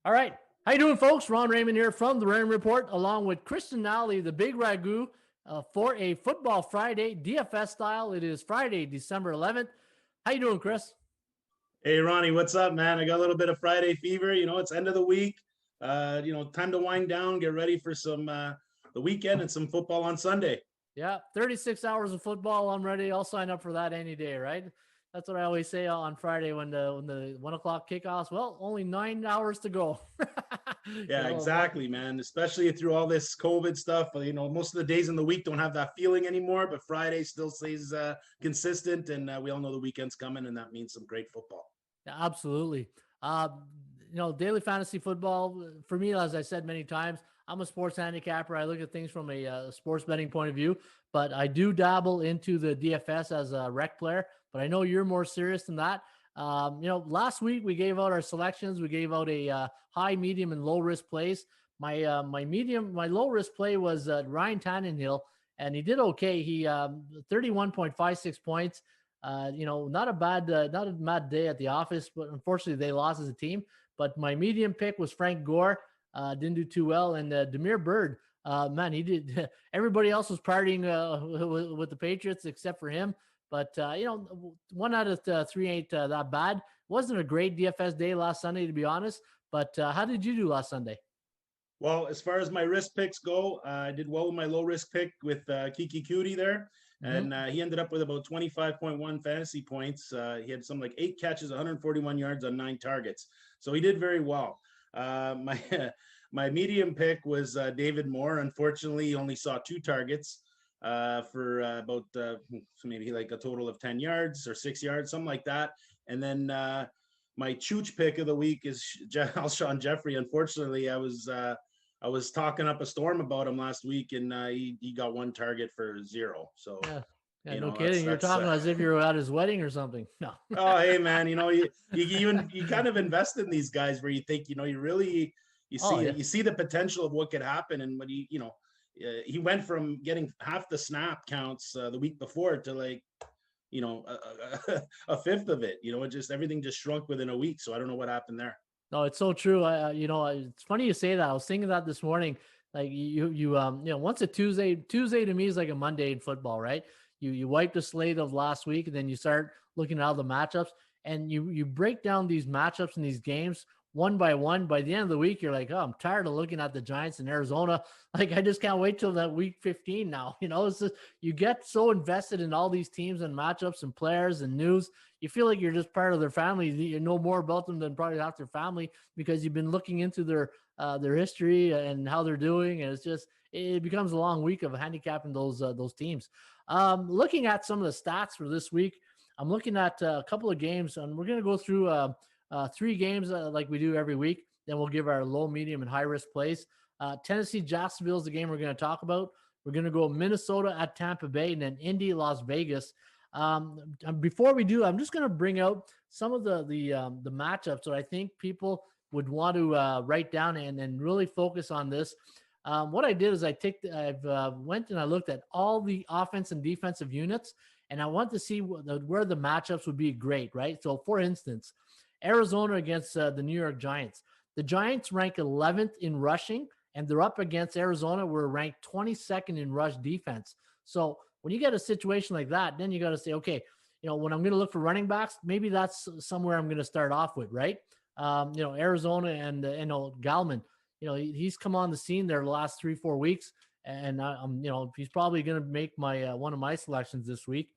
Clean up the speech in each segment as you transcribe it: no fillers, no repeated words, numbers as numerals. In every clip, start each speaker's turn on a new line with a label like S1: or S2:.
S1: All right. How you doing, folks? Ron Raymond here from the Raymond Report, along with Christian Nalli, the big Ragu, for a Football Friday, DFS style. It is Friday, December 11th. How you doing, Chris?
S2: Hey, Ronnie, what's up, man? I got a little bit of Friday fever. It's end of the week. Time to wind down, get ready for some the weekend and some football on Sunday.
S1: Yeah, 36 hours of football. I'm ready. I'll sign up for that any day, right? That's what I always say on Friday when the 1 o'clock kickoffs. Well, only 9 hours to go.
S2: Yeah, exactly, man. Especially through all this COVID stuff. Most of the days in the week don't have that feeling anymore, but Friday still stays consistent. And we all know the weekend's coming, and that means some great football.
S1: Yeah, absolutely. Daily fantasy football, for me, as I said many times, I'm a sports handicapper. I look at things from a sports betting point of view, but I do dabble into the DFS as a rec player, but I know you're more serious than that. Last week we gave out our selections. We gave out a high, medium, and low risk plays. My low risk play was Ryan Tannenhill, and he did okay. He 31.56 points. Not a bad day at the office, but unfortunately they lost as a team. But my medium pick was Frank Gore. Didn't do too well. And Demir Bird, man, he did. Everybody else was partying with the Patriots except for him. But, 1 out of 3 ain't that bad. Wasn't a great DFS day last Sunday, to be honest. But how did you do last Sunday?
S2: Well, as far as my risk picks go, I did well with my low risk pick with Kiki Cutie there. And he ended up with about 25.1 fantasy points. He had something like 8 catches, 141 yards on 9 targets. So he did very well. My medium pick was David Moore. Unfortunately, he only saw 2 targets for about maybe like a total of 10 yards or 6 yards, something like that. And then my chooch pick of the week is Alshon Jeffrey. Unfortunately, I was talking up a storm about him last week, and he got 1 target for 0. So
S1: yeah, no kidding. You're talking as if you were at his wedding or something. No.
S2: Oh, hey man, you kind of invest in these guys where you think you see the potential of what could happen, and when he went from getting half the snap counts the week before to like a fifth of it. Everything just shrunk within a week. So I don't know what happened there.
S1: No, it's so true. It's funny you say that. I was thinking that this morning. Like once a Tuesday to me is like a Monday in football, right? You wipe the slate of last week, and then you start looking at all the matchups, and you break down these matchups and these games one by one. By the end of the week, you're like, oh, I'm tired of looking at the Giants in Arizona. Like, I just can't wait till that week 15 now. It's just, you get so invested in all these teams and matchups and players and news. You feel like you're just part of their family. You know more about them than probably half their family because you've been looking into their history and how they're doing. And it becomes a long week of handicapping those teams. Looking at some of the stats for this week, I'm looking at a couple of games, and we're going to go through 3 games like we do every week. Then we'll give our low, medium, and high risk plays. Tennessee, Jacksonville is the game we're going to talk about. We're going to go Minnesota at Tampa Bay, and then Indy, Las Vegas. Before we do, I'm just going to bring out some of the matchups that I think people would want to write down and really focus on this. What I did is I went and I looked at all the offense and defensive units, and I want to see where the matchups would be great, right? So, for instance, Arizona against the New York Giants. The Giants rank 11th in rushing, and they're up against Arizona. We're ranked 22nd in rush defense. So when you get a situation like that, then you got to say, okay, when I'm going to look for running backs, maybe that's somewhere I'm going to start off with, right? Arizona and Gallman, he's come on the scene there the last 3-4 weeks, and he's probably going to make my one of my selections this week.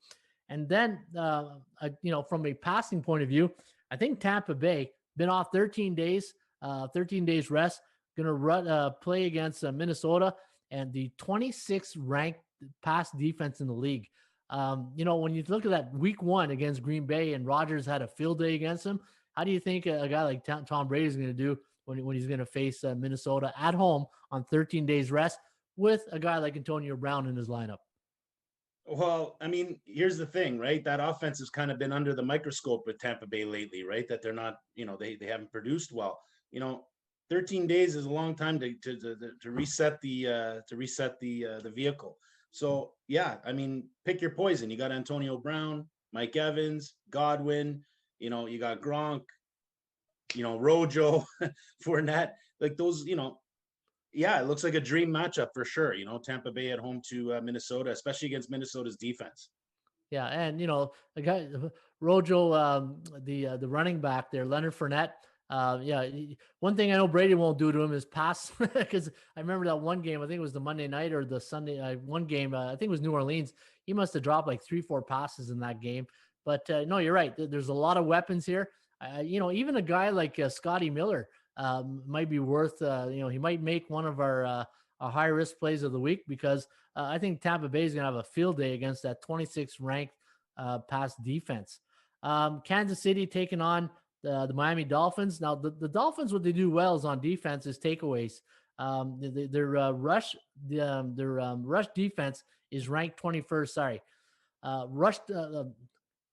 S1: And then, from a passing point of view, I think Tampa Bay been off 13 days rest, going to play against Minnesota and the 26th ranked pass defense in the league. When you look at that week 1 against Green Bay and Rodgers had a field day against him, how do you think a guy like Tom Brady is going to do when he's going to face Minnesota at home on 13 days rest with a guy like Antonio Brown in his lineup?
S2: Well, I mean, here's the thing, right? That offense has kind of been under the microscope with Tampa Bay lately, right? That they're not, they haven't produced well. 13 days is a long time to reset the vehicle. So yeah, I mean, pick your poison. You got Antonio Brown, Mike Evans, Godwin. You got Gronk. Rojo, Fournette, like those, yeah, it looks like a dream matchup for sure. Tampa Bay at home to Minnesota, especially against Minnesota's defense.
S1: Yeah, and the guy Rojo, the running back there, Leonard Fournette. One thing I know Brady won't do to him is pass, because I remember that one game. I think it was the Monday night or the Sunday. One game, I think it was New Orleans. He must have dropped like 3-4 passes in that game. But no, you're right. There's a lot of weapons here. Even a guy like Scotty Miller might be worth. He might make one of our high risk plays of the week, because I think Tampa Bay is going to have a field day against that 26th ranked pass defense. Kansas City taking on the Miami Dolphins. Now, the Dolphins, what they do well is on defense is takeaways. Their rush defense is ranked 21st. Sorry,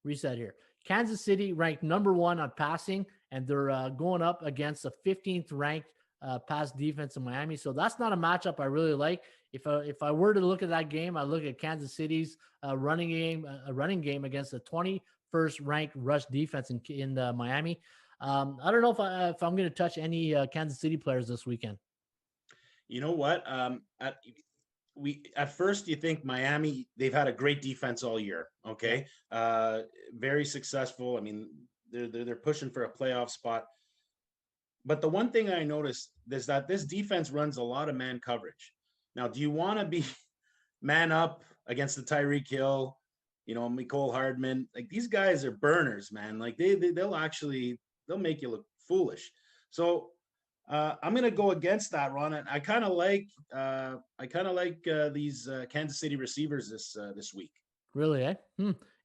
S1: reset here. Kansas City ranked number 1 on passing, and they're going up against the 15th ranked pass defense in Miami. So that's not a matchup I really like. If I were to look at that game, I look at Kansas City's running game against the 21st ranked rush defense in Miami. I don't know if I'm going to touch any Kansas City players this weekend.
S2: You know what? At first you think Miami, they've had a great defense all year. Okay. Very successful. I mean, they're pushing for a playoff spot. But the one thing I noticed is that this defense runs a lot of man coverage. Now, do you want to be man up against the Tyreek Hill, Mecole Hardman? Like, these guys are burners, man. Like they'll make you look foolish. So I'm gonna go against that, Ron. And I kind of like these Kansas City receivers this week.
S1: Really, eh?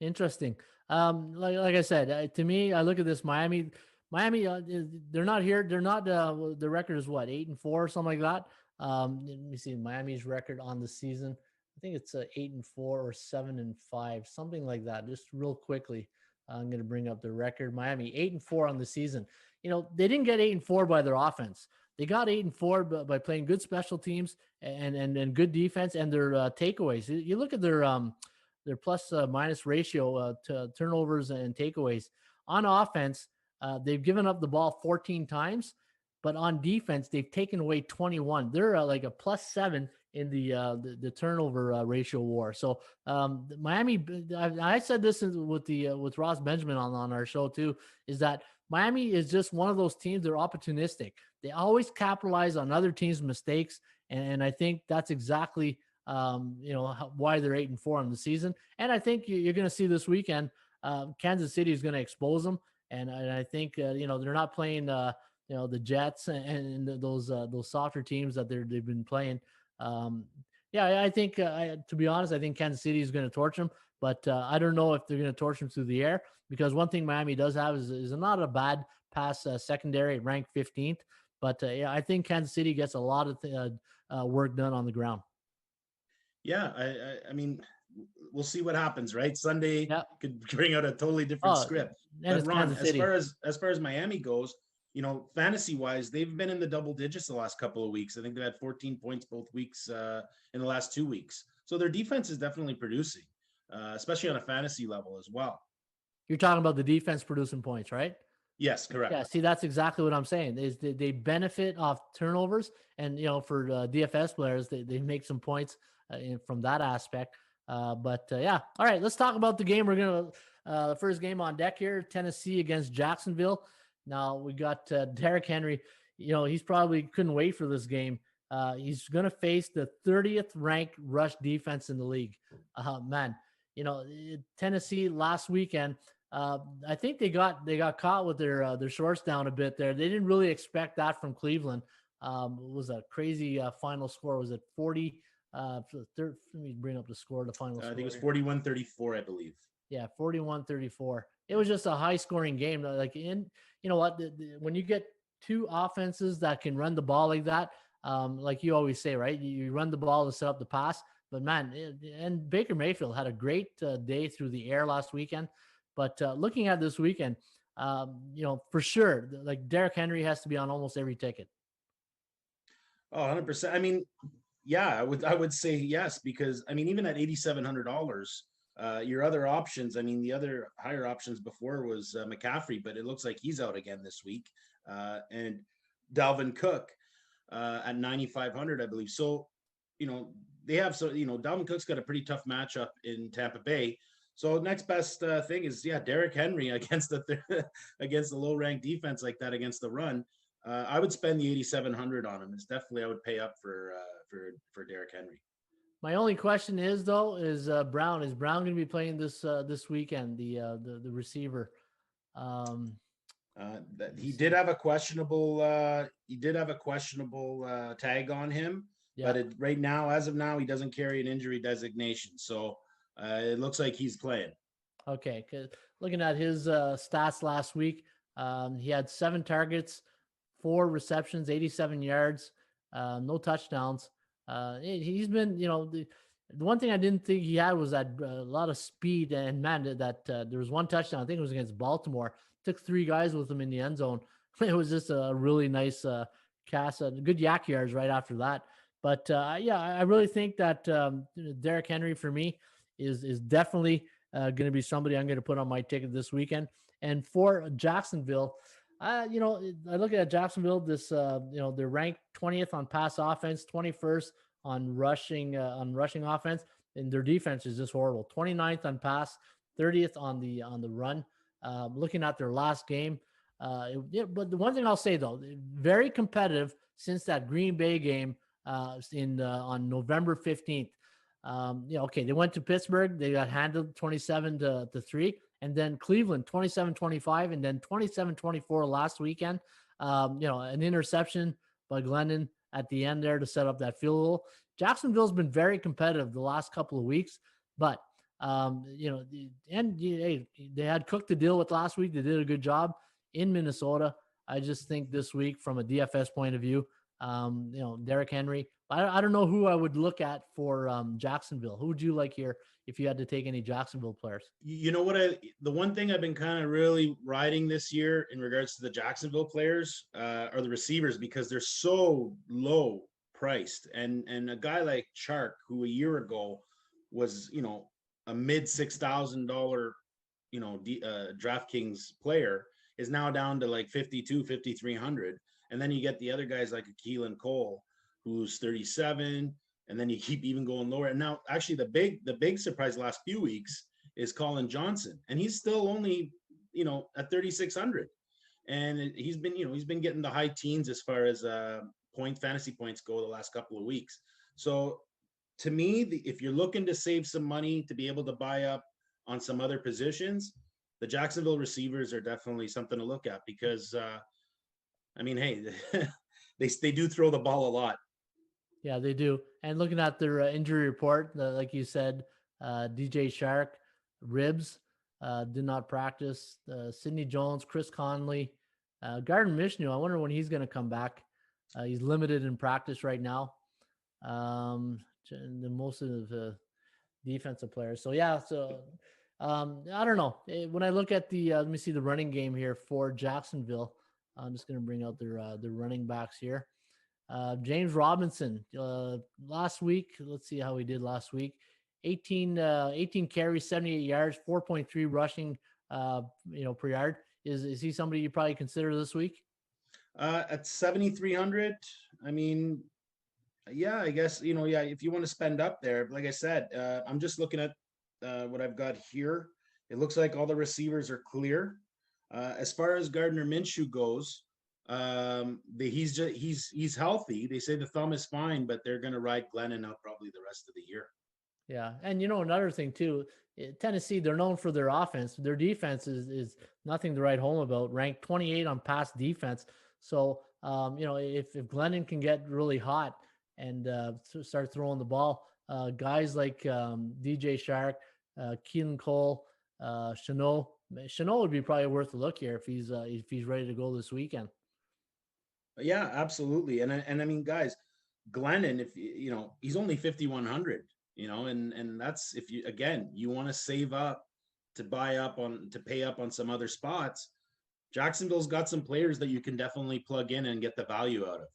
S1: Interesting. Like I said, to me, I look at this Miami. They're not here. They're not. The record is what, 8-4 or something like that. Let me see Miami's record on the season. I think it's 8-4 or 7-5, something like that. Just real quickly, I'm going to bring up the record. Miami 8-4 on the season. They didn't get 8-4 by their offense. They got 8-4 by playing good special teams and good defense and their takeaways. You look at their plus minus ratio to turnovers and takeaways on offense. They've given up the ball 14 times, but on defense, they've taken away 21. They're like a +7 in the turnover ratio war. So Miami, I said this with Ross Benjamin on our show too, is that Miami is just one of those teams. They're opportunistic. They always capitalize on other teams' mistakes, and I think that's exactly why they're 8-4 on the season. And I think you're going to see this weekend, Kansas City is going to expose them. And I think they're not playing the Jets and those softer teams that they've been playing. I think to be honest, I think Kansas City is going to torch them, but I don't know if they're going to torch them through the air, because one thing Miami does have is not a bad pass secondary, ranked 15th. But I think Kansas City gets a lot of work done on the ground.
S2: Yeah, I mean, we'll see what happens, right? Sunday could bring out a totally different script. But Ron, as far as Miami goes, fantasy wise, they've been in the double digits the last couple of weeks. I think they've had 14 points both weeks in the last 2 weeks. So their defense is definitely producing, especially on a fantasy level as well.
S1: You're talking about the defense producing points, right?
S2: Yes, correct.
S1: Yeah, see, that's exactly what I'm saying. Is they benefit off turnovers, and for DFS players, they make some points from that aspect. All right, let's talk about the game. We're gonna the first game on deck here: Tennessee against Jacksonville. Now we got Derrick Henry. He's probably couldn't wait for this game. He's gonna face the 30th ranked rush defense in the league. Man, Tennessee last weekend. I think they got caught with their shorts down a bit there. They didn't really expect that from Cleveland. It was a crazy final score. Was it 40? Let me bring up the score. The final score.
S2: I think it was 41-34, I believe.
S1: Yeah, 41-34. It was just a high scoring game. Like when you get two offenses that can run the ball like that, like you always say, right? You run the ball to set up the pass. But man, and Baker Mayfield had a great day through the air last weekend. But looking at this weekend, for sure, like Derrick Henry has to be on almost every ticket.
S2: Oh, 100%. I mean, yeah, I would say yes, because I mean, even at $8,700, your other options, I mean, the other higher options before was McCaffrey, but it looks like he's out again this week. and Dalvin Cook at 9,500, I believe. So, they have, Dalvin Cook's got a pretty tough matchup in Tampa Bay. So next best thing is, Derrick Henry against against the low ranked defense like that against the run. I would spend the 8,700 on him. It's definitely, I would pay up for Derrick Henry.
S1: My only question is though, is Brown. Is Brown going to be playing this weekend? The receiver.
S2: He did have a questionable. Tag on him, but right now, as of now, he doesn't carry an injury designation. So it looks like he's playing.
S1: Okay, because looking at his stats last week, he had 7 targets, 4 receptions, 87 yards, no touchdowns. He's been, the one thing I didn't think he had was that a lot of speed, and man, that there was one touchdown. I think it was against Baltimore. Took 3 guys with him in the end zone. It was just a really nice cast, good yak yards right after that. But I really think that Derrick Henry for me is definitely going to be somebody I'm going to put on my ticket this weekend. And for Jacksonville, I look at Jacksonville. They're ranked 20th on pass offense, 21st on rushing offense, and their defense is just horrible. 29th on pass, 30th on the run. Looking at their last game, but the one thing I'll say though, very competitive since that Green Bay game on November 15th. They went to Pittsburgh, they got handled 27-3, and then Cleveland 27-25, and then 27-24 last weekend. An interception by Glennon at the end there to set up that field goal. Jacksonville's been very competitive the last couple of weeks, but they had Cook to deal with last week. They did a good job in Minnesota. I just think this week, from a DFS point of view, Derrick Henry. I don't know who I would look at for Jacksonville. Who would you like here if you had to take any Jacksonville players?
S2: You know what? The one thing I've been kind of really riding this year in regards to the Jacksonville players are the receivers, because they're so low priced. And a guy like Chark, who a year ago was, a mid $6,000, DraftKings player, is now down to like 5,300. And then you get the other guys like a Keelan Cole, who's 37, and then you keep even going lower. And now, actually, the big surprise the last few weeks is Colin Johnson, and he's still only, at 3,600, and he's been getting the high teens as far as fantasy points go the last couple of weeks. So, to me, if you're looking to save some money to be able to buy up on some other positions, the Jacksonville receivers are definitely something to look at, because hey, they do throw the ball a lot.
S1: Yeah, they do. And looking at their injury report, like you said, DJ Chark, ribs, did not practice. Sidney Jones, Chris Conley, Gardner Minshew. I wonder when he's going to come back. He's limited in practice right now. Most of the defensive players. So I don't know. When I look at let me see the running game here for Jacksonville. I'm just going to bring out their running backs here. James Robinson, last week, let's see how he did last week. 18 carries, 78 yards, 4.3 rushing, per yard. Is he somebody you probably consider this week?
S2: At 7,300, I guess, if you want to spend up there, like I said, I'm just looking at what I've got here. It looks like all the receivers are clear. As far as Gardner Minshew goes, he's healthy. They say the thumb is fine, but they're going to ride Glennon out probably the rest of the year.
S1: Yeah. And another thing too, Tennessee, they're known for their offense. Their defense is nothing to write home about, ranked 28 on pass defense. So, if Glennon can get really hot and start throwing the ball, guys like DJ Chark, Keelan Cole, Chanot would be probably worth a look here if he's ready to go this weekend.
S2: Yeah, absolutely. And guys, Glennon, if he's only 5,100, and that's, if you want to save up to pay up on some other spots, Jacksonville's got some players that you can definitely plug in and get the value out of.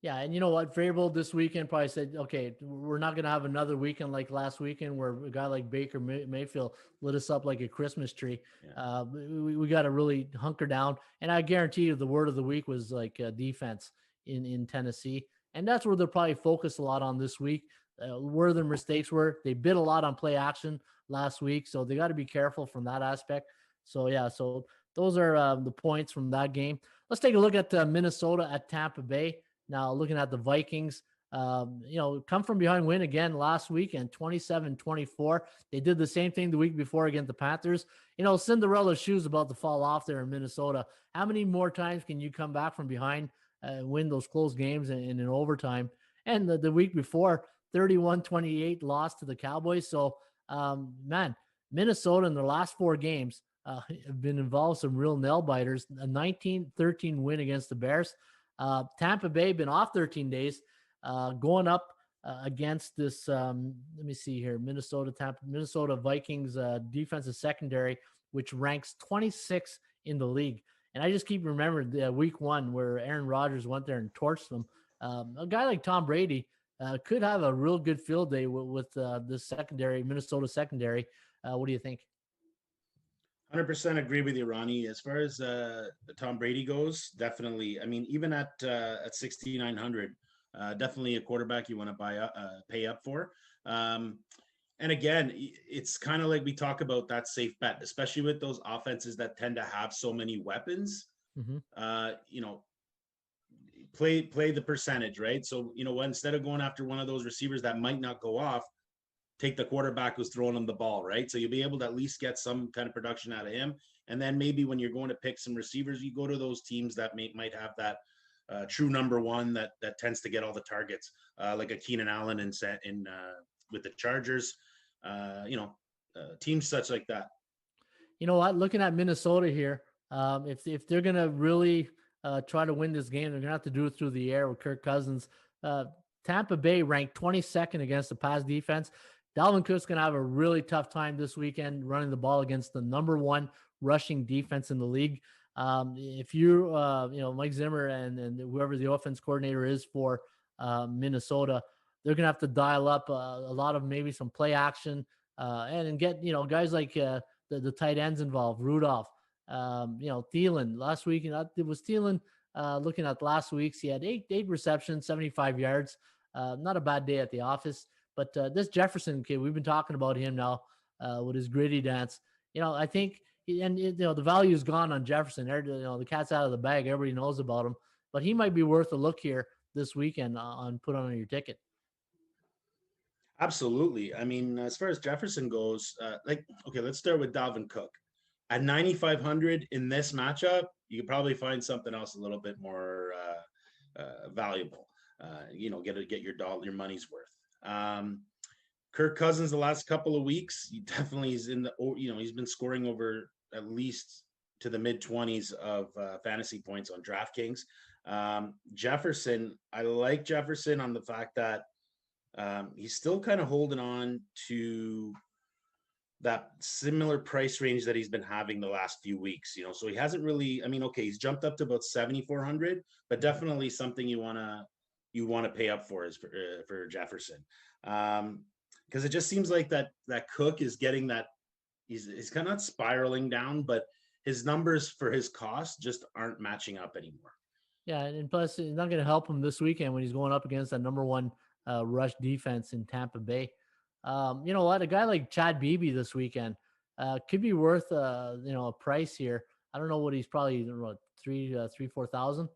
S1: Yeah, and you know what? Vrabel this weekend probably said, "Okay, we're not going to have another weekend like last weekend where a guy like Baker Mayfield lit us up like a Christmas tree.
S2: Yeah.
S1: We got to really hunker down." And I guarantee you, the word of the week was like defense in Tennessee, and that's where they'll probably focus a lot on this week. Where their mistakes were, they bid a lot on play action last week, so they got to be careful from that aspect. So yeah, so those are the points from that game. Let's take a look at Minnesota at Tampa Bay. Now, looking at the Vikings, come from behind win again last week and 27-24. They did the same thing the week before against the Panthers. Cinderella's shoes about to fall off there in Minnesota. How many more times can you come back from behind and win those close games in overtime? And the week before, 31-28 loss to the Cowboys. So, Minnesota in their last 4 games have been involved some real nail biters. A 19-13 win against the Bears. Tampa Bay been off 13 days, going up against this. Let me see here: Minnesota Vikings defensive secondary, which ranks 26 in the league. And I just keep remembering the week 1 where Aaron Rodgers went there and torched them. A guy like Tom Brady could have a real good field day with this secondary, Minnesota secondary. What do you think?
S2: 100% agree with you, Ronnie. As far as Tom Brady goes, definitely. I mean, even at 6,900, definitely a quarterback you want to pay up for. And again, it's kind of like we talk about that safe bet, especially with those offenses that tend to have so many weapons.
S1: Mm-hmm.
S2: Play the percentage, right? So instead of going after one of those receivers that might not go off, take the quarterback who's throwing them the ball, right? So you'll be able to at least get some kind of production out of him. And then maybe when you're going to pick some receivers, you go to those teams that might have that true number one that tends to get all the targets, like a Keenan Allen with the Chargers, teams such like that.
S1: You know what? Looking at Minnesota here, if they're going to really try to win this game, they're going to have to do it through the air with Kirk Cousins. Tampa Bay ranked 22nd against the pass defense. Dalvin Cook's going to have a really tough time this weekend running the ball against the number 1 rushing defense in the league. If you, Mike Zimmer and whoever the offense coordinator is for Minnesota, they're going to have to dial up a lot of maybe some play action and get, guys like the tight ends involved, Rudolph, Thielen. Last week, it was Thielen looking at last week's. He had eight receptions, 75 yards. Not a bad day at the office. But this Jefferson kid, we've been talking about him now with his gritty dance. I think, the value is gone on Jefferson. The cat's out of the bag. Everybody knows about him. But he might be worth a look here this weekend put on your ticket.
S2: Absolutely. I mean, as far as Jefferson goes, let's start with Dalvin Cook. At 9,500 in this matchup, you could probably find something else a little bit more valuable. Get your money's worth. Kirk Cousins the last couple of weeks, he definitely is he's been scoring over at least to the mid-20s of fantasy points on DraftKings. Jefferson, I like Jefferson on the fact that he's still kind of holding on to that similar price range that he's been having the last few weeks, so he hasn't really, he's jumped up to about 7,400, but definitely something you want to pay up for is for Jefferson. Because it just seems like that Cook is getting that he's kind of not spiraling down, but his numbers for his cost just aren't matching up anymore.
S1: Yeah, and plus it's not going to help him this weekend when he's going up against that number 1 rush defense in Tampa Bay. You know what? A guy like Chad Beebe this weekend could be worth a price here. I don't know what he's probably 4,000.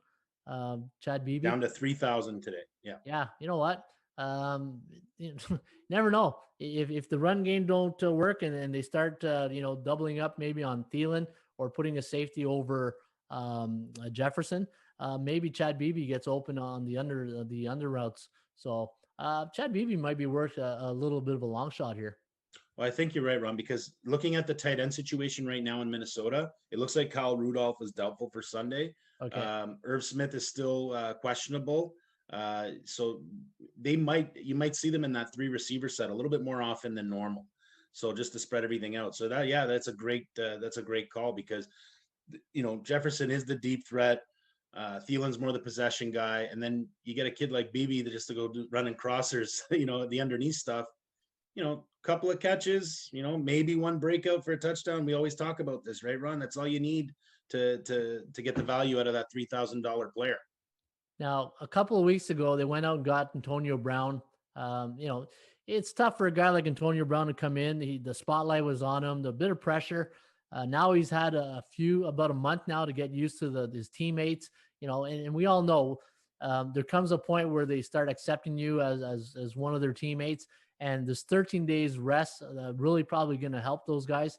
S1: Chad Beebe
S2: down to 3,000 today.
S1: Yeah. You know what? Never know if the run game don't work and they start doubling up maybe on Thielen or putting a safety over Jefferson. Maybe Chad Beebe gets open on the under routes. So Chad Beebe might be worth a little bit of a long shot here.
S2: Well, I think you're right, Ron, because looking at the tight end situation right now in Minnesota, it looks like Kyle Rudolph is doubtful for Sunday.
S1: Okay.
S2: Irv Smith is still questionable. So you might see them in that 3 receiver set a little bit more often than normal. So just to spread everything out. So that's a great call because, Jefferson is the deep threat. Thielen's more the possession guy. And then you get a kid like BB that just to go running crossers, the underneath stuff, couple of catches, maybe one breakout for a touchdown. We always talk about this, right, Ron? That's all you need to get the value out of that $3,000 player.
S1: Now, a couple of weeks ago, they went out and got Antonio Brown. It's tough for a guy like Antonio Brown to come in. The spotlight was on him, the bit of pressure. Now he's had about a month now to get used to his teammates, and we all know there comes a point where they start accepting you as one of their teammates. And this 13 days rest really probably going to help those guys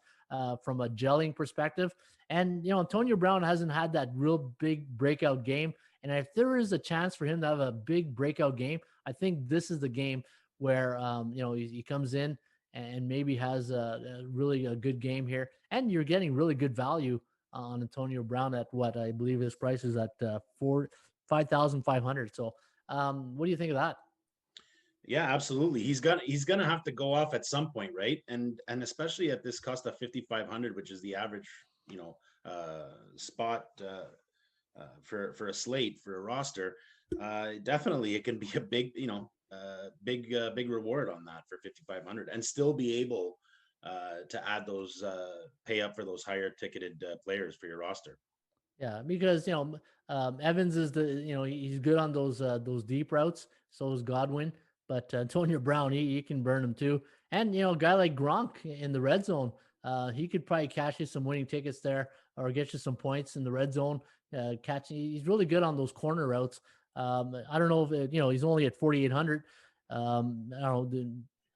S1: from a gelling perspective. And, Antonio Brown hasn't had that real big breakout game. And if there is a chance for him to have a big breakout game, I think this is the game where, he comes in and maybe has really a good game here. And you're getting really good value on Antonio Brown at what I believe his price is at $5,500. So what do you think of that?
S2: Yeah, absolutely. He's gonna have to go off at some point, right? And especially at this cost of 5,500, which is the average, spot for a slate, for a roster. Definitely, it can be a big, big reward on that for 5,500, and still be able to add those pay up for those higher ticketed players for your roster.
S1: Yeah, because Evans is he's good on those deep routes. So is Godwin. But Antonio Brown, he can burn him too. And, a guy like Gronk in the red zone, he could probably cash you some winning tickets there or get you some points in the red zone. He's really good on those corner routes. I don't know if, he's only at 4,800. I don't know.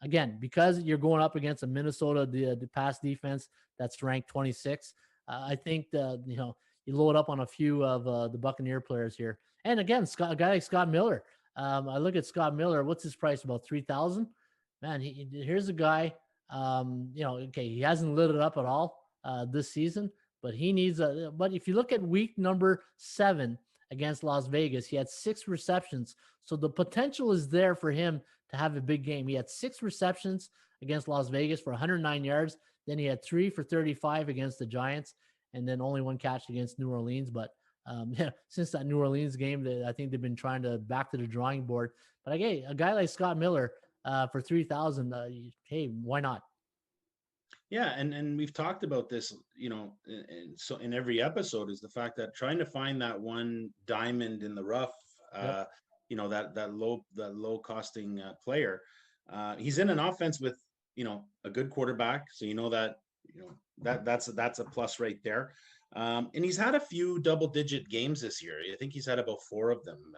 S1: Again, because you're going up against a Minnesota, the pass defense that's ranked 26. I think you load up on a few of the Buccaneer players here. And again, a guy like Scott Miller. I look at Scott Miller. What's his price? About 3,000. Man, here's a guy. He hasn't lit it up at all this season, but he needs But if you look at week number 7 against Las Vegas, he had 6 receptions. So the potential is there for him to have a big game. He had 6 receptions against Las Vegas for 109 yards. Then he had 3 for 35 against the Giants, and then only 1 catch against New Orleans. But since that New Orleans game, I think they've been trying to back to the drawing board. But again, a guy like Scott Miller for 3,000, hey, why not?
S2: Yeah, and we've talked about this, so in every episode is the fact that trying to find that one diamond in the rough, that low costing player. He's in an offense with a good quarterback, so that's a plus right there. And he's had a few double-digit games this year. I think he's had about 4 of them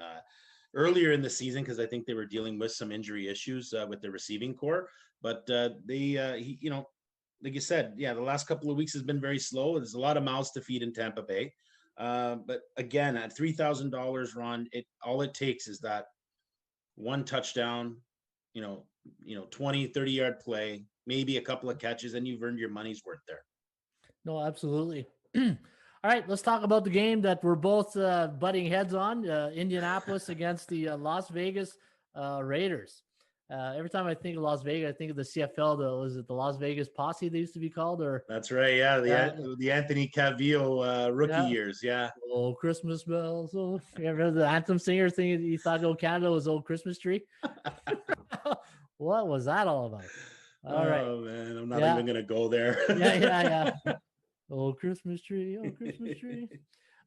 S2: earlier in the season, because I think they were dealing with some injury issues with the receiving core. But like you said, the last couple of weeks has been very slow. There's a lot of mouths to feed in Tampa Bay. But again, at $3,000, Ron, all it takes is that one touchdown, 20, 30-yard play, maybe a couple of catches, and you've earned your money's worth there.
S1: No, absolutely. All right, let's talk about the game that we're both butting heads on, Indianapolis against the Las Vegas Raiders. Every time I think of Las Vegas, I think of the CFL. Was it the Las Vegas Posse they used to be called? Or
S2: that's right, yeah, the Anthony Cavillo rookie years, yeah.
S1: Oh, Christmas bells. Oh, you remember the anthem singer thing? He thought Old Canada was Old Christmas Tree. What was that all about? All right.
S2: Oh man, I'm not even gonna go there.
S1: Yeah. Old Christmas tree, old Christmas tree.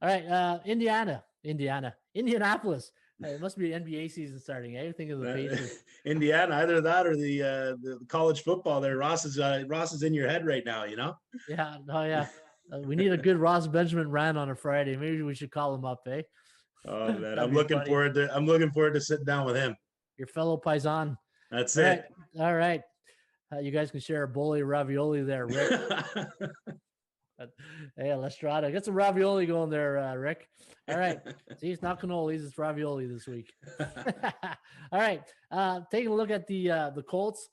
S1: All right, Indianapolis. It must be NBA season starting. I think of the Patriots.
S2: Indiana, either that or the college football. There, Ross is in your head right now.
S1: Yeah. Oh yeah. We need a good Ross Benjamin rant on a Friday. Maybe we should call him up, eh?
S2: Oh man, I'm looking forward to sitting down with him.
S1: Your fellow paisan.
S2: That's it.
S1: All right. You guys can share a bowl of ravioli there, Rick. Hey, let's try to get some ravioli going there, Rick. All right. See, it's not cannolis, it's ravioli this week. All right. Taking a look at the Colts.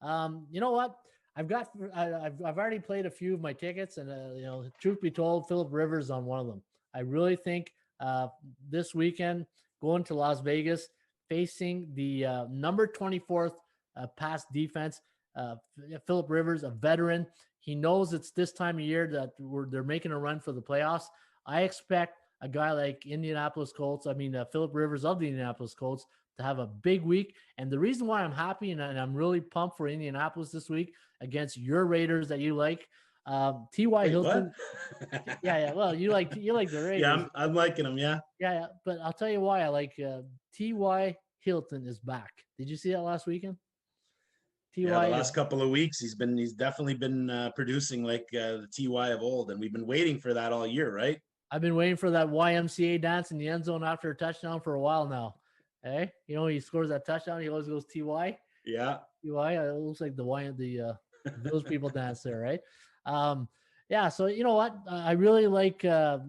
S1: You know what? I've already played a few of my tickets, and truth be told, Phillip Rivers on one of them. I really think this weekend going to Las Vegas, facing the number 24th pass defense. Phillip Rivers, a veteran. He knows it's this time of year that they're making a run for the playoffs. I expect a guy like Indianapolis Colts, Phillip Rivers of the Indianapolis Colts, to have a big week. And the reason why I'm happy and I'm really pumped for Indianapolis this week against your Raiders that you like, T.Y.
S2: Wait,
S1: Hilton.
S2: what?
S1: Yeah. Well, you like the Raiders.
S2: Yeah, I'm liking them. Yeah.
S1: Yeah. But I'll tell you why I like T.Y. Hilton is back. Did you see that last weekend?
S2: Yeah, the last couple of weeks he's definitely been producing like the TY of old, and we've been waiting for that all year, right?
S1: I've been waiting for that YMCA dance in the end zone after a touchdown for a while now. Hey, he scores that touchdown, he always goes TY.
S2: Yeah,
S1: TY. It looks like those people dance there, right? Yeah. So you know what? I really like I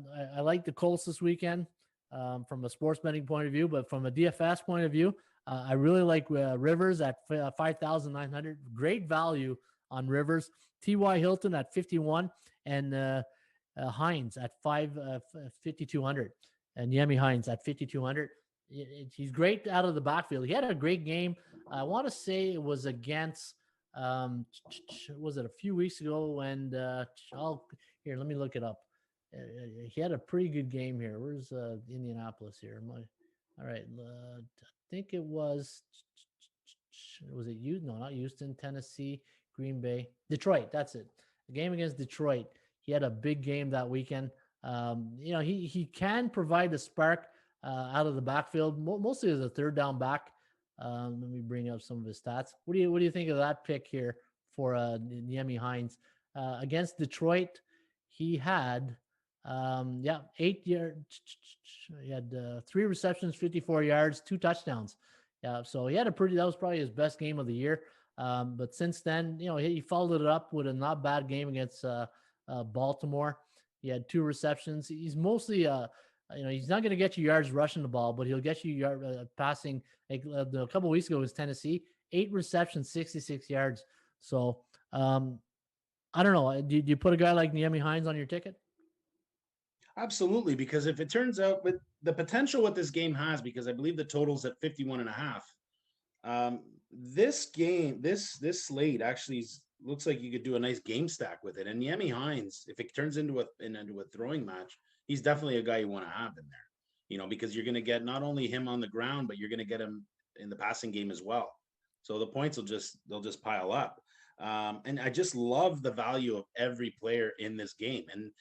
S1: like the Colts this weekend from a sports betting point of view, but from a DFS point of view. I really like Rivers at 5,900. Great value on Rivers. T.Y. Hilton at 51 and Hines at 5,200 and Yemi Hines at 5,200. He's great out of the backfield. He had a great game. I want to say it was against was it a few weeks ago when here, let me look it up. He had a pretty good game here. Where's Indianapolis here? All right. I think it was it you? No, not Houston, Tennessee, Green Bay, Detroit. That's it. The game against Detroit. He had a big game that weekend. He can provide a spark out of the backfield, mostly as a third down back. Let me bring up some of his stats. What do you think of that pick here for Yemi Hines against Detroit? He had 8 yards. He had 3 receptions, 54 yards, 2 touchdowns. Yeah, so he had that was probably his best game of the year. But since then, he followed it up with a not bad game against Baltimore. He had 2 receptions. He's mostly he's not going to get you yards rushing the ball, but he'll get you passing. Like a couple of weeks ago was Tennessee, 8 receptions, 66 yards. So I don't know. Do you put a guy like Yemi Hines on your ticket?
S2: Absolutely, because if it turns out with the potential what this game has, because I believe the total's at 51.5. This game, this slate actually looks like you could do a nice game stack with it. And Yemi Hines, if it turns into a throwing match, he's definitely a guy you want to have in there, because you're going to get not only him on the ground, but you're going to get him in the passing game as well. So the points they'll just pile up. And I just love the value of every player in this game. And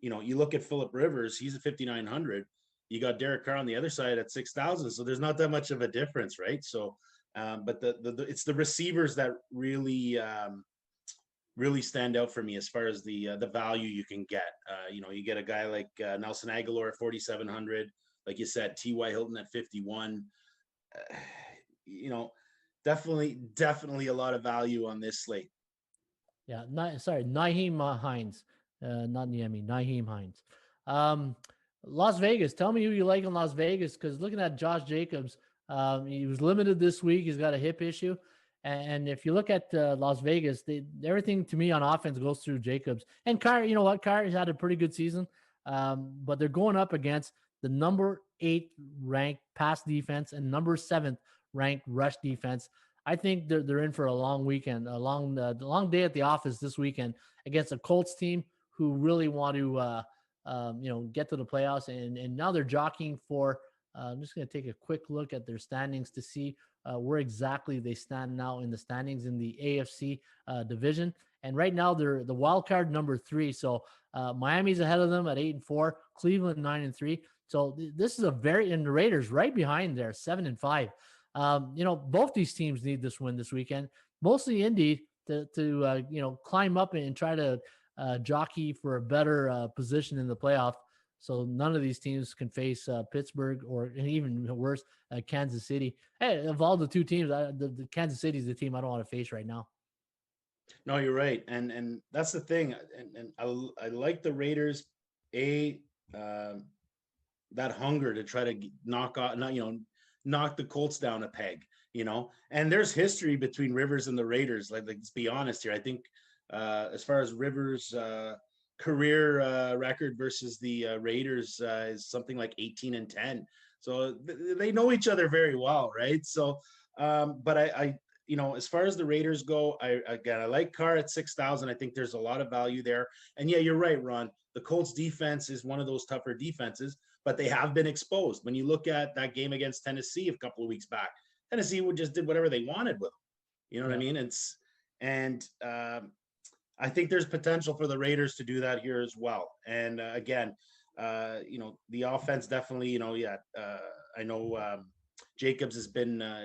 S2: you look at Phillip Rivers, he's at 5,900. You got Derek Carr on the other side at 6,000. So there's not that much of a difference, right? So, but it's the receivers that really stand out for me as far as the value you can get. You get a guy like Nelson Aguilar at 4,700, like you said, T.Y. Hilton at 51. Definitely a lot of value on this slate.
S1: Yeah, Nyheim Hines. Not Niemi, Nyheim Hines. Las Vegas. Tell me who you like in Las Vegas, because looking at Josh Jacobs, he was limited this week. He's got a hip issue. And if you look at Las Vegas, everything to me on offense goes through Jacobs. And Kyrie, you know what? Kyrie's had a pretty good season, but they're going up against the number 8 ranked pass defense and number 7th ranked rush defense. I think they're in for a long weekend, a long day at the office this weekend against a Colts team who really want to, get to the playoffs. And now they're jockeying for, I'm just going to take a quick look at their standings to see where exactly they stand now in the standings in the AFC division. And right now they're the wild card number 3. So Miami's ahead of them at 8-4, Cleveland 9-3. So this is and the Raiders right behind there, 7-5. Both these teams need this win this weekend, mostly Indy to climb up and try to jockey for a better position in the playoff. So none of these teams can face Pittsburgh or even worse, Kansas City. Hey, of all the 2 teams, the Kansas City is the team I don't want to face right now.
S2: No, you're right. And that's the thing. And I like the Raiders, that hunger to try to knock the Colts down a peg, and there's history between Rivers and the Raiders. Like let's be honest here. I think as far as Rivers' career record versus the Raiders is something like 18-10. So they know each other very well, right? So, but I as far as the Raiders go, I like Carr at 6,000. I think there's a lot of value there. And yeah, you're right, Ron. The Colts defense is one of those tougher defenses, but they have been exposed. When you look at that game against Tennessee a couple of weeks back, Tennessee just did whatever they wanted with them. You know what I mean? I think there's potential for the Raiders to do that here as well. And again, the offense definitely, I know Jacobs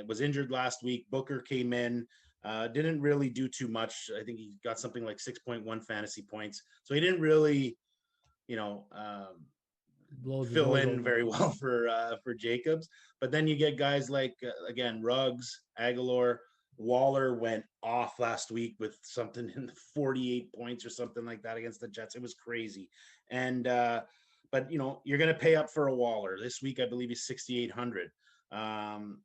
S2: was injured last week. Booker came in, didn't really do too much. I think he got something like 6.1 fantasy points. So he didn't really, fill in very well for Jacobs. But then you get guys like, again, Ruggs, Aguilar, Waller went off last week with something in the 48 points or something like that against the Jets. It was crazy. And, but you're going to pay up for a Waller this week. I believe he's 6,800. And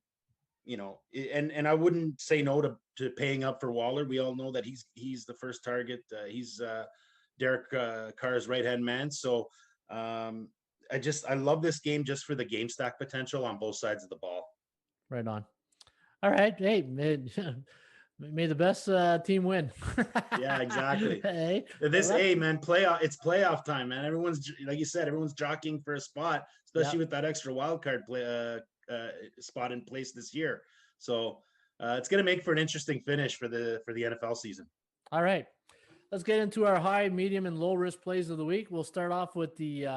S2: I wouldn't say no to paying up for Waller. We all know that he's the first target. He's Derek Carr's right-hand man. So I love this game just for the game stack potential on both sides of the ball.
S1: Right on. All right. Hey, may the best team win.
S2: Yeah, exactly.
S1: Hey,
S2: man, it's playoff time, man. Everyone's, like you said, everyone's jockeying for a spot, especially with that extra wild card spot in place this year. So it's going to make for an interesting finish for the NFL season.
S1: All right. Let's get into our high, medium, and low risk plays of the week. We'll start off with the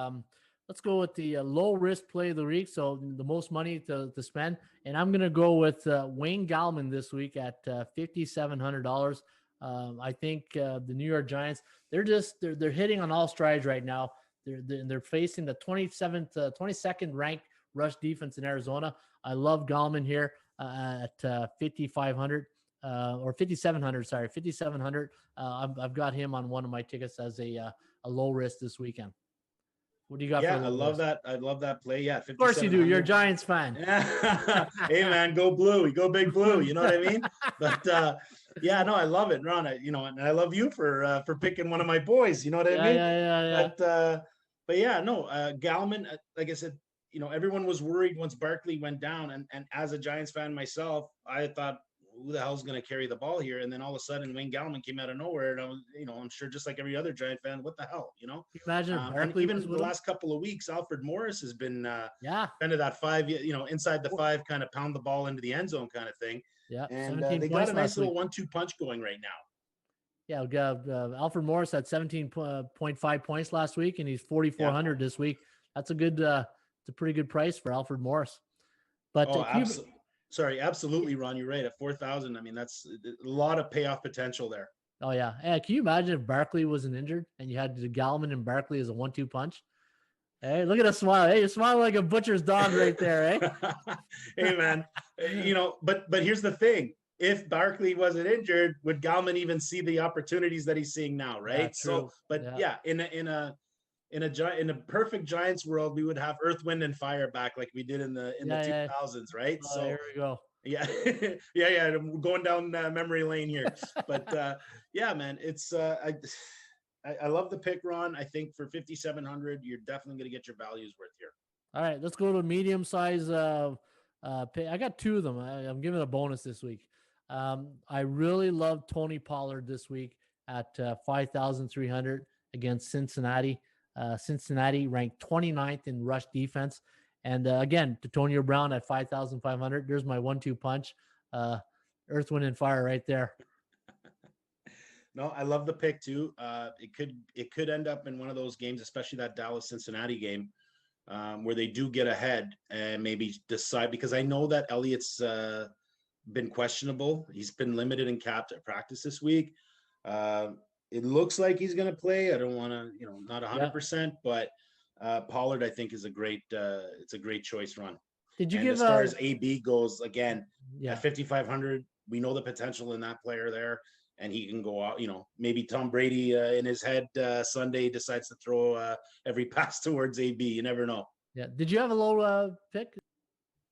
S1: let's go with the low risk play of the week. So the most money to spend. And I'm going to go with Wayne Gallman this week at $5,700. I think the New York Giants, they're hitting on all strides right now. They're facing the 22nd ranked rush defense in Arizona. I love Gallman here at 5,500 or 5,700. Sorry, 5,700. I've got him on one of my tickets as a low risk this weekend. What do you got?
S2: Yeah, I love that. I love that play. Yeah,
S1: of course you do. You're a Giants fan.
S2: Hey man, go blue. Go big blue. You know what I mean? But yeah, no, I love it, Ron. And I love you for picking one of my boys. You know what I mean?
S1: Yeah.
S2: But yeah, no, Gallman. Like I said, everyone was worried once Barkley went down, and as a Giants fan myself, I thought, who the hell's going to carry the ball here? And then all of a sudden, Wayne Gallman came out of nowhere, and I was, I'm sure just like every other Giant fan, what the hell,
S1: Imagine
S2: and even the last couple of weeks, Alfred Morris has been kind of that 5, inside the 5, kind of pound the ball into the end zone kind of thing.
S1: Yeah,
S2: and they got a nice little 1-2 punch going right now.
S1: Yeah, Alfred Morris had 17.5 points last week, and he's 4,400 this week. That's a good, it's a pretty good price for Alfred Morris. But
S2: absolutely, Ron, you're right. At 4,000, I mean, that's a lot of payoff potential there.
S1: Oh yeah. Hey, can you imagine if Barkley wasn't injured and you had Gallman and Barkley as a 1-2 punch? Hey, look at us smile. Hey, you're smiling like a butcher's dog right there, eh?
S2: Hey man, but here's the thing. If Barkley wasn't injured, would Gallman even see the opportunities that he's seeing now, right? In a perfect Giants world, we would have Earth, Wind, and Fire back like we did in the 2000s, right?
S1: So here we go.
S2: Yeah, yeah. We're going down memory lane here, but yeah, man, it's I love the pick, Ron. I think for 5,700, you're definitely going to get your values worth here.
S1: All right, let's go to medium size. Pay. I got 2 of them. I'm giving a bonus this week. I really love Tony Pollard this week at 5,300 against Cincinnati. Cincinnati ranked 29th in rush defense. And again, Antonio Brown at 5,500. There's my 1-2 punch. Earth, Wind, and Fire right there.
S2: No, I love the pick too. It could end up in one of those games, especially that Dallas-Cincinnati game, where they do get ahead and maybe decide, because I know that Elliott's been questionable. He's been limited in practice this week. It looks like he's going to play. I don't want to, not 100%, but Pollard, I think, is it's a great choice, Ron.
S1: Did you
S2: as far as AB goes, again, at 5,500, we know the potential in that player there, and he can go out, maybe Tom Brady in his head Sunday decides to throw every pass towards AB. You never know.
S1: Yeah. Did you have a low pick?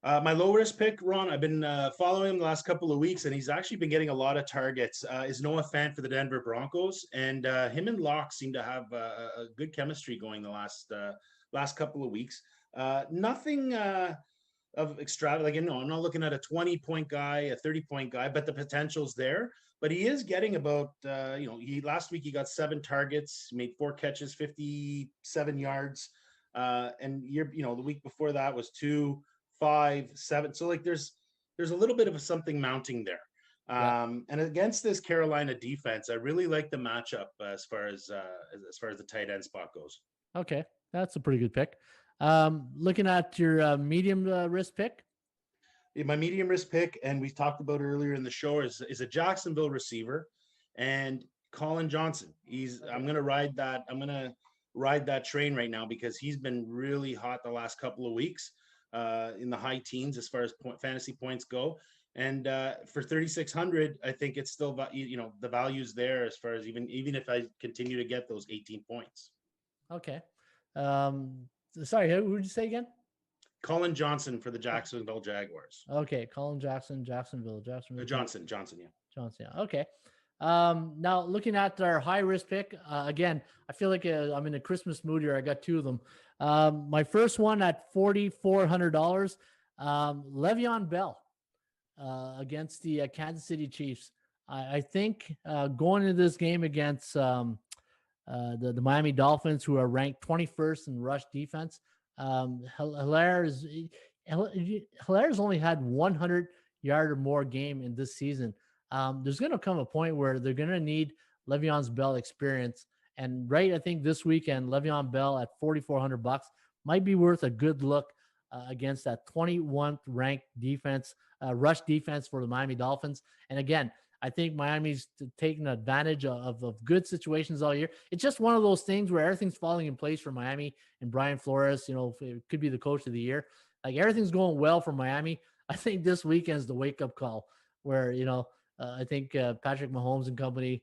S2: My low risk pick, Ron, I've been following him the last couple of weeks, and he's actually been getting a lot of targets. Is Noah Fant for the Denver Broncos, and him and Locke seem to have a good chemistry going the last couple of weeks. Nothing of extravagant. I'm not looking at a 20-point guy, a 30-point guy, but the potential's there. But he is getting about, last week he got 7 targets, made 4 catches, 57 yards. And the week before that was 2, 5, 7. So like there's a little bit of something mounting there. And against this Carolina defense, I really like the matchup as far as the tight end spot goes.
S1: Okay, that's a pretty good pick. Looking at your medium risk pick.
S2: My medium risk pick, and we talked about earlier in the show, is a Jacksonville receiver, and Colin Johnson. I'm gonna ride that train right now because he's been really hot the last couple of weeks, in the high teens as far as fantasy points go. And for 3,600, I think it's still the value's there as far as even if I continue to get those 18 points.
S1: Okay. Sorry, who did you say again?
S2: Colin Johnson for the Jacksonville Jaguars.
S1: Okay, Colin Johnson, Jacksonville.
S2: Johnson, yeah.
S1: Johnson, yeah. Okay. Now looking at our high risk pick, again, I feel like I'm in a Christmas mood here. I got two of them. My first one at $4,400, Le'Veon Bell against the Kansas City Chiefs. I think going into this game against the Miami Dolphins, who are ranked 21st in rush defense, Hilaire's only had 100-yard or more game in this season. There's going to come a point where they're going to need Le'Veon Bell experience. And I think this weekend, Le'Veon Bell at $4,400 might be worth a good look against that 21st ranked defense, rush defense for the Miami Dolphins. And again, I think Miami's taking advantage of good situations all year. It's just one of those things where everything's falling in place for Miami and Brian Flores, it could be the coach of the year. Like everything's going well for Miami. I think this weekend is the wake-up call where, I think Patrick Mahomes and company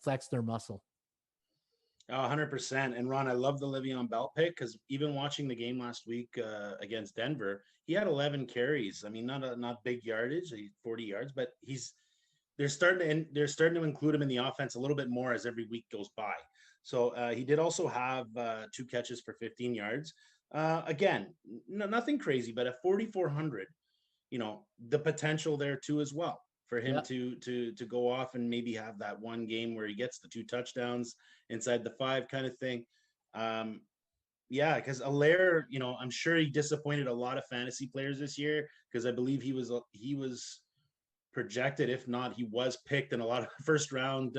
S1: flex their muscle.
S2: 100%. And Ron, I love the Le'Veon Bell pick because even watching the game last week against Denver, he had 11 carries. I mean, not big yardage, 40 yards, but they're starting to include him in the offense a little bit more as every week goes by. So he did also have 2 catches for 15 yards. Again, nothing crazy, but at 4,400, the potential there too as well for him to go off and maybe have that one game where he gets the 2 touchdowns inside the 5 kind of thing. Because Allaire, I'm sure he disappointed a lot of fantasy players this year because I believe he was projected, if not, he was picked in a lot of first rounds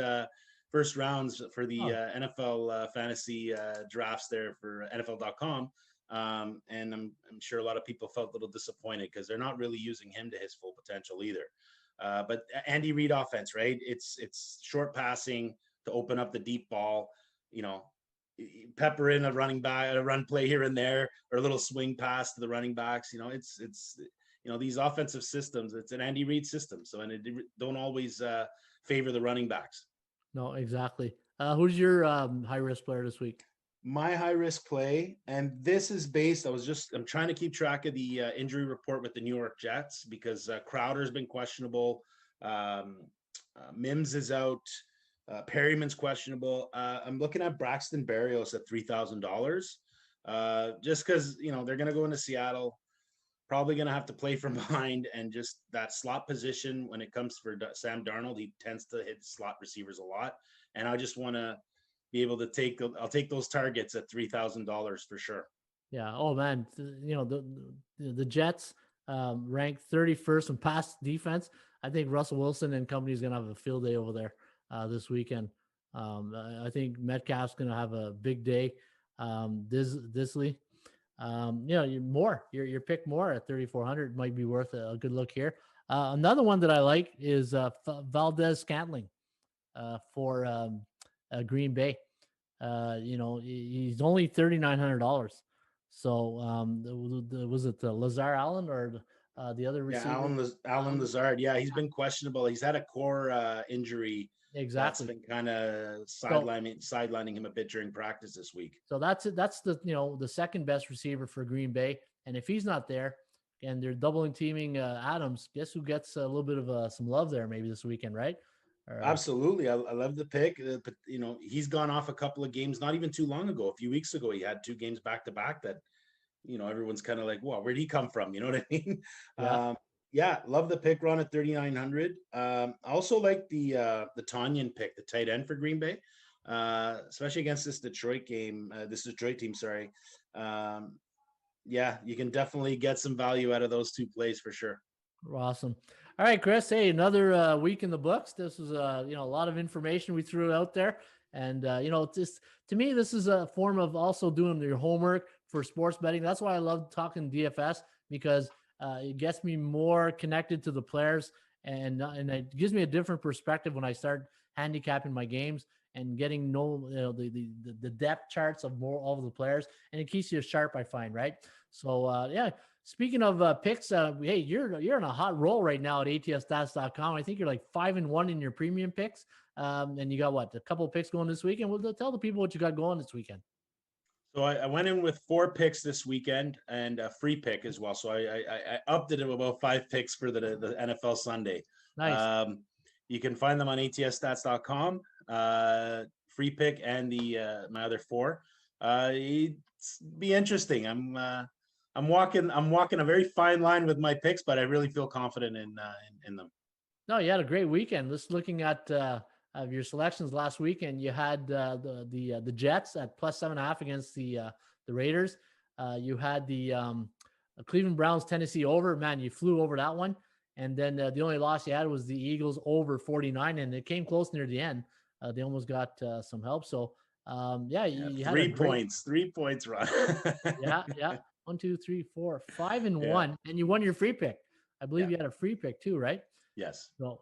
S2: for the NFL fantasy drafts there for NFL.com. And I'm sure a lot of people felt a little disappointed because they're not really using him to his full potential either. But Andy Reid offense, right? It's short passing to open up the deep ball, pepper in a running back, a run play here and there, or a little swing pass to the running backs. It's these offensive systems, it's an Andy Reid system. So, and it don't always favor the running backs.
S1: No, exactly. Who's your high risk player this week?
S2: My high risk play, and this is based, I'm trying to keep track of the injury report with the New York Jets because Crowder's been questionable. Mims is out. Perryman's questionable. I'm looking at Braxton Berrios at $3,000 just because, they're going to go into Seattle. Probably going to have to play from behind, and just that slot position when it comes for Sam Darnold, he tends to hit slot receivers a lot. And I just want to be able to I'll take those targets at $3,000 for sure. Yeah.
S1: Oh man. The Jets ranked 31st in pass defense. I think Russell Wilson and company is going to have a field day over there this weekend. I think Metcalf's going to have a big day. Disley. Your pick more at 3,400 might be worth a good look here. Another one that I like is Valdez Scantling for Green Bay. He's only $3,900. So was it Lazar Allen or the other receiver?
S2: Yeah, Alan Lazard. Yeah, he's been questionable. He's had a core injury.
S1: Exactly.
S2: That's been kind of sidelining him a bit during practice this week.
S1: So that's the second best receiver for Green Bay. And if he's not there and they're doubling teaming Adams, guess who gets a little bit of some love there maybe this weekend, right?
S2: Absolutely. I love the pick. But, he's gone off a couple of games not even too long ago. A few weeks ago, he had 2 games back to back that, everyone's kind of like, well, where'd he come from? You know what I mean?
S1: Yeah.
S2: Love the pick, Ron, at 3,900. I also like the Tonyan pick, the tight end for Green Bay, especially against this Detroit team. Yeah, you can definitely get some value out of those two plays for sure.
S1: Awesome. All right, Chris. Hey, another week in the books. This was a lot of information we threw out there, and just to me, this is a form of also doing your homework for sports betting. That's why I love talking DFS, because it gets me more connected to the players, and it gives me a different perspective when I start handicapping my games and getting the depth charts of all of the players, and it keeps you sharp, I find, right? So yeah. Speaking of picks, hey, you're in a hot roll right now at ATSStats.com. I think you're like 5-1 in your premium picks, and you got a couple of picks going this weekend. Well, tell the people what you got going this weekend.
S2: So I went in with 4 picks this weekend and a free pick as well. So I upped it to about 5 picks for the NFL Sunday.
S1: Nice.
S2: You can find them on ATSStats.com. Free pick and my other 4. It's be interesting. I'm walking a very fine line with my picks, but I really feel confident in them.
S1: No, you had a great weekend. Just looking at your selections last weekend, you had the Jets at +7.5 against the Raiders. You had the Cleveland Browns Tennessee over. Man, you flew over that one. And then the only loss you had was the Eagles over 49, and it came close near the end. They almost got some help. So you had
S2: 3 points. 3 points, Ron.
S1: yeah. 1, 2, 3, 4, 5-1, and you won your free pick. I believe you had a free pick too, right?
S2: Yes.
S1: So,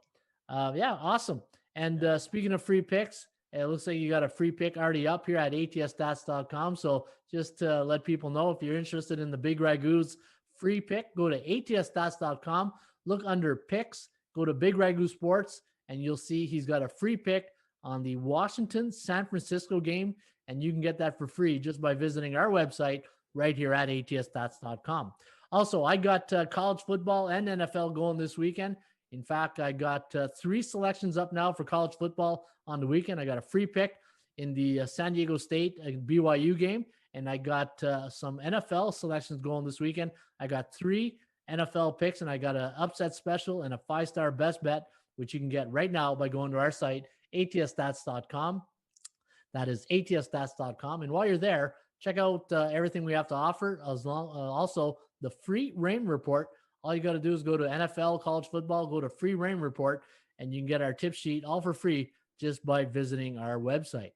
S1: awesome. And speaking of free picks, it looks like you got a free pick already up here at ATSStats.com. So just to let people know, if you're interested in the Big Ragu's free pick, go to ATSStats.com, look under picks, go to Big Ragu Sports, and you'll see he's got a free pick on the Washington-San Francisco game, and you can get that for free just by visiting our website right here at ATSStats.com. Also, I got college football and NFL going this weekend. In fact, I got 3 selections up now for college football on the weekend. I got a free pick in the San Diego State BYU game, and I got some NFL selections going this weekend. I got 3 NFL picks, and I got an upset special and a 5-star best bet, which you can get right now by going to our site, ATSStats.com. That is ATSStats.com. And while you're there, check out everything we have to offer, also the free Raymond Report. All you got to do is go to NFL, college football, go to free Raymond Report, and you can get our tip sheet all for free just by visiting our website.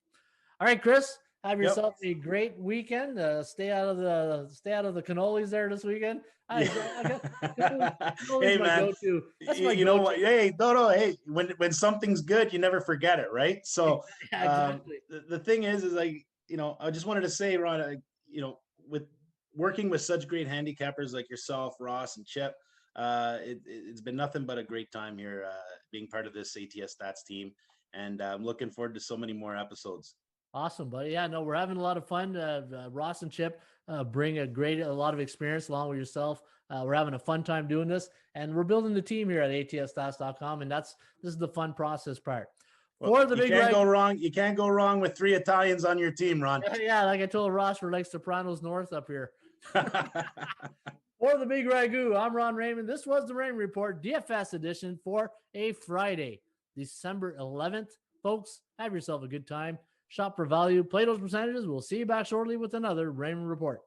S1: All right, Chris, have yourself a great weekend. Stay out of the cannolis there this weekend.
S2: Hey, man, you know what? Hey, no. Hey, when something's good, you never forget it, right? So
S1: exactly.
S2: The thing is like, I just wanted to say, Ron, with working with such great handicappers like yourself, Ross and Chip, it's been nothing but a great time here being part of this ATS Stats team. And I'm looking forward to so many more episodes.
S1: Awesome, buddy. Yeah, no, we're having a lot of fun. Ross and Chip bring a lot of experience along with yourself. We're having a fun time doing this, and we're building the team here at ATSStats.com, and this is the fun process part.
S2: Well, you can't go wrong. You can't go wrong with 3 Italians on your team, Ron.
S1: Yeah, like I told Ross, we're like Sopranos North up here. For the Big Ragu, I'm Ron Raymond. This was the Raymond Report DFS edition for a Friday, December 11th. Folks, have yourself a good time. Shop for value. Play those percentages. We'll see you back shortly with another Raymond Report.